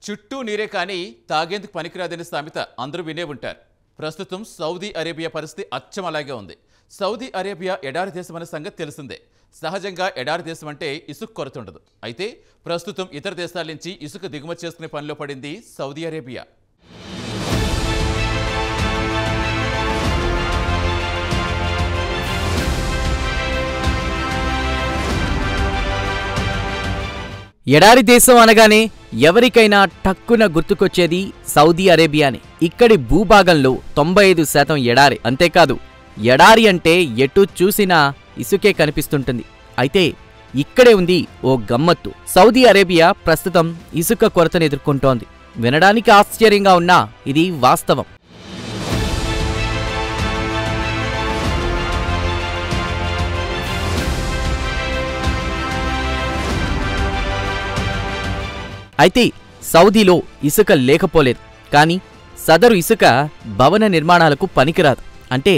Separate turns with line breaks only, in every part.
చుట్టూ నీరే కానీ తాగేందుకు పనికిరాదని సామెత అందరూ వినే ఉంటారు. ప్రస్తుతం సౌదీ అరేబియా పరిస్థితి అచ్చం అలాగే ఉంది. సౌదీ అరేబియా ఎడారి దేశం అనే సంగతి తెలిసిందే. సహజంగా ఎడారి దేశం అంటే ఇసుక కొరత ఉండదు. అయితే ప్రస్తుతం ఇతర దేశాల నుంచి ఇసుక దిగుమతి చేసుకునే పనిలో పడింది సౌదీ అరేబియా.
ఎడారి దేశం అనగానే ఎవరికైనా టక్కున గుర్తుకొచ్చేది సౌదీ అరేబియానే. ఇక్కడి భూభాగంలో 95% ఎడారి. అంతేకాదు, ఎడారి అంటే ఎటు చూసినా ఇసుకే కనిపిస్తుంటుంది. అయితే ఇక్కడే ఉంది ఓ గమ్మత్తు. సౌదీ అరేబియా ప్రస్తుతం ఇసుక కొరతను ఎదుర్కొంటోంది. వినడానికి ఆశ్చర్యంగా ఉన్నా ఇది వాస్తవం. అయితే సౌదీలో ఇసుక లేకపోలేదు. కానీ సదరు ఇసుక భవన నిర్మాణాలకు పనికిరాదు. అంటే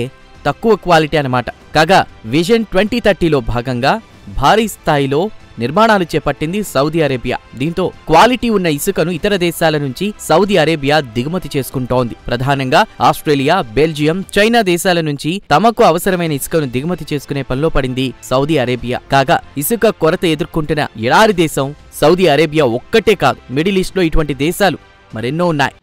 తక్కువ క్వాలిటీ అన్నమాట. కాగా విజన్ 2030లో భాగంగా భారీ స్థాయిలో నిర్మాణాలు చేపట్టింది సౌదీ అరేబియా. దీంతో క్వాలిటీ ఉన్న ఇసుకను ఇతర దేశాల నుంచి సౌదీ అరేబియా దిగుమతి చేసుకుంటోంది. ప్రధానంగా ఆస్ట్రేలియా, బెల్జియం, చైనా దేశాల నుంచి తమకు అవసరమైన ఇసుకను దిగుమతి చేసుకునే పనిలో పడింది సౌదీ అరేబియా. కాగా ఇసుక కొరత ఎదుర్కొంటున్న ఎడారి దేశం సౌదీ అరేబియా ఒక్కటే కాదు. మిడిల్ ఈస్ట్లో ఇటువంటి దేశాలు మరెన్నో ఉన్నాయి.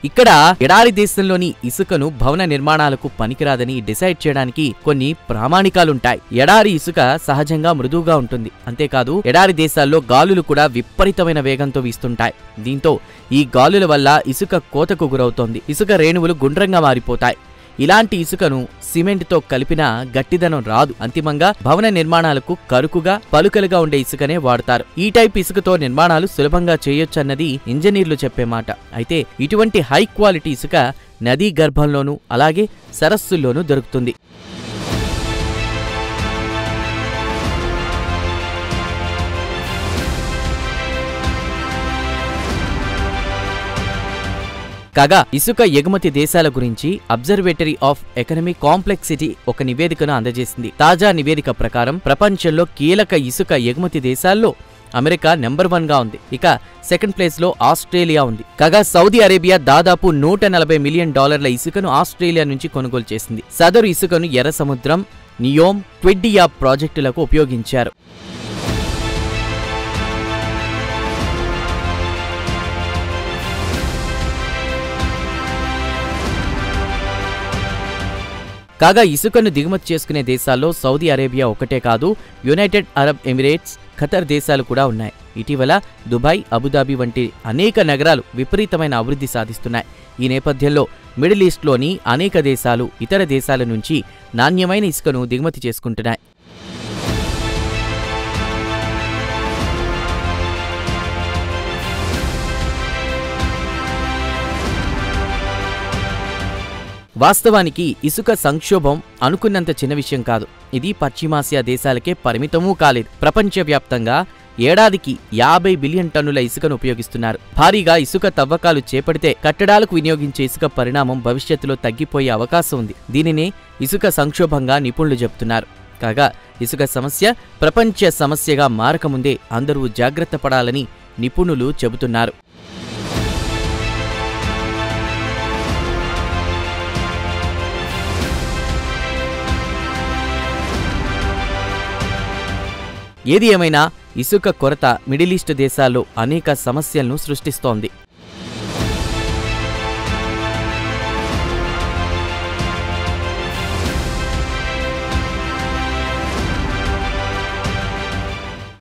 ఇక్కడ ఎడారి దేశంలోని ఇసుకను భవన నిర్మాణాలకు పనికిరాదని డిసైడ్ చేయడానికి కొన్ని ప్రామాణికాలుంటాయి. ఎడారి ఇసుక సహజంగా మృదువుగా ఉంటుంది. అంతేకాదు, ఎడారి దేశాల్లో గాలులు కూడా విపరీతమైన వేగంతో వీస్తుంటాయి. దీంతో ఈ గాలుల వల్ల ఇసుక కోతకు గురవుతోంది. ఇసుక రేణువులు గుండ్రంగా మారిపోతాయి. ఇలాంటి ఇసుకను సిమెంట్తో కలిపినా గట్టిదనం రాదు. అంతిమంగా భవన నిర్మాణాలకు కరుకుగా, పలుకలుగా ఉండే ఇసుకనే వాడతారు. ఈ టైప్ ఇసుకతో నిర్మాణాలు సులభంగా చేయొచ్చన్నది ఇంజనీర్లు చెప్పే మాట. అయితే ఇటువంటి హై క్వాలిటీ ఇసుక నదీ గర్భంలోనూ అలాగే సరస్సుల్లోనూ దొరుకుతుంది. కాగా ఇసుక ఎగుమతి దేశాల గురించి అబ్జర్వేటరీ ఆఫ్ ఎకనమిక్ కాంప్లెక్సిటీ ఒక నివేదికను అందజేసింది. తాజా నివేదిక ప్రకారం ప్రపంచంలో కీలక ఇసుక ఎగుమతి దేశాల్లో అమెరికా నెంబర్ 1గా ఉంది. ఇక సెకండ్ ప్లేస్ లో ఆస్ట్రేలియా ఉంది. కాగా సౌదీ అరేబియా దాదాపు $140 మిలియన్ ఇసుకను ఆస్ట్రేలియా నుంచి కొనుగోలు చేసింది. సదరు ఇసుకను ఎర్ర సముద్రం, నియోమ్, ట్వెడ్డియా ప్రాజెక్టులకు ఉపయోగించారు. కాగా ఇసుకను దిగుమతి చేసుకునే దేశాల్లో సౌదీ అరేబియా ఒకటే కాదు, యునైటెడ్ అరబ్ ఎమిరేట్స్, ఖతర్ దేశాలు కూడా ఉన్నాయి. ఇటీవల దుబాయ్, అబుదాబి వంటి అనేక నగరాలు విపరీతమైన అభివృద్ధి సాధిస్తున్నాయి. ఈ నేపథ్యంలో మిడిల్ ఈస్ట్లోని అనేక దేశాలు ఇతర దేశాల నుంచి నాణ్యమైన ఇసుకను దిగుమతి చేసుకుంటున్నాయి. వాస్తవానికి ఇసుక సంక్షోభం అనుకున్నంత చిన్న విషయం కాదు. ఇది పశ్చిమాసియా దేశాలకే పరిమితమూ కాలేదు. ప్రపంచవ్యాప్తంగా ఏడాదికి 50 బిలియన్ టన్నుల ఇసుకను ఉపయోగిస్తున్నారు. భారీగా ఇసుక తవ్వకాలు చేపడితే కట్టడాలకు వినియోగించే ఇసుక పరిణామం భవిష్యత్తులో తగ్గిపోయే అవకాశం ఉంది. దీనినే ఇసుక సంక్షోభంగా నిపుణులు చెబుతున్నారు. కాగా ఇసుక సమస్య ప్రపంచ సమస్యగా మారకముందే అందరూ జాగ్రత్త పడాలని నిపుణులు చెబుతున్నారు. ఏది ఏమైనా ఇసుక కొరత మిడిల్ ఈస్ట్ దేశాల్లో అనేక సమస్యలను సృష్టిస్తోంది.